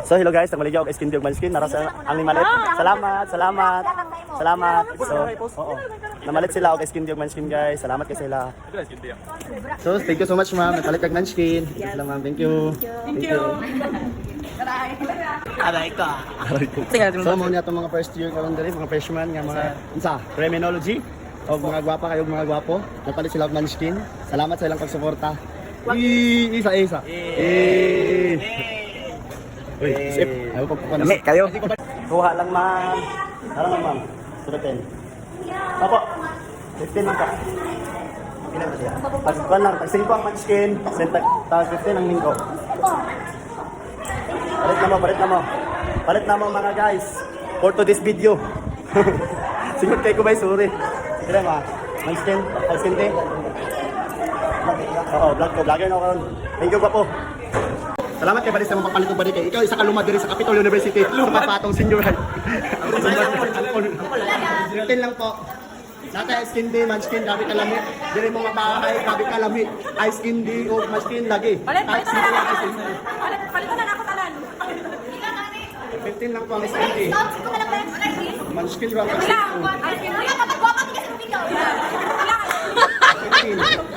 So hello guys, nagmaligyaw og skin diog manskin nara sa ang ni malit. Salamat. So, oo. Namalit sila og skin diog manskin guys. Salamat kay sila. So, thank you so much ma'am. Nagpalit kag manskin. Thank you ma'am. Thank you. Aray ka. So, mo niya itong mga first year karon diri, mga freshman nga mga unsa, criminology o mga gwapa kayo mga gwapo. Nagpalit sila og manskin. Salamat sa ilang pagsuporta. Isa. Uy, sip. Ayaw ko pa. Dami kayo. Kuha lang ma'am. Tara ma'am. Surutin. Opo. 15 lang ka. Ilan ba siya? Pag-1 lang. Pag 5 ang manskin. Tag 15 ang lingko. Palit na mo mga guys. For to this video. Singot kayo ko ba? Sorry. Kira ma. Manskin. Manskin te. Oo, vlog ko. Vlogger na ako karon. Thank you pa po. Salamat kay Balis sa mga papalit ko balik. Ikaw isa ka lumad diri sa Capitol University. Sa patong senior high. 15 lang po. Nata skin day, manskin, gabi kalamit. Diri mo mabahay, gabi kalamit. Ice skin day o manskin lagi. Palit na ako tanan. 15 lang po ang skin day. Manskin lang kasi. 15.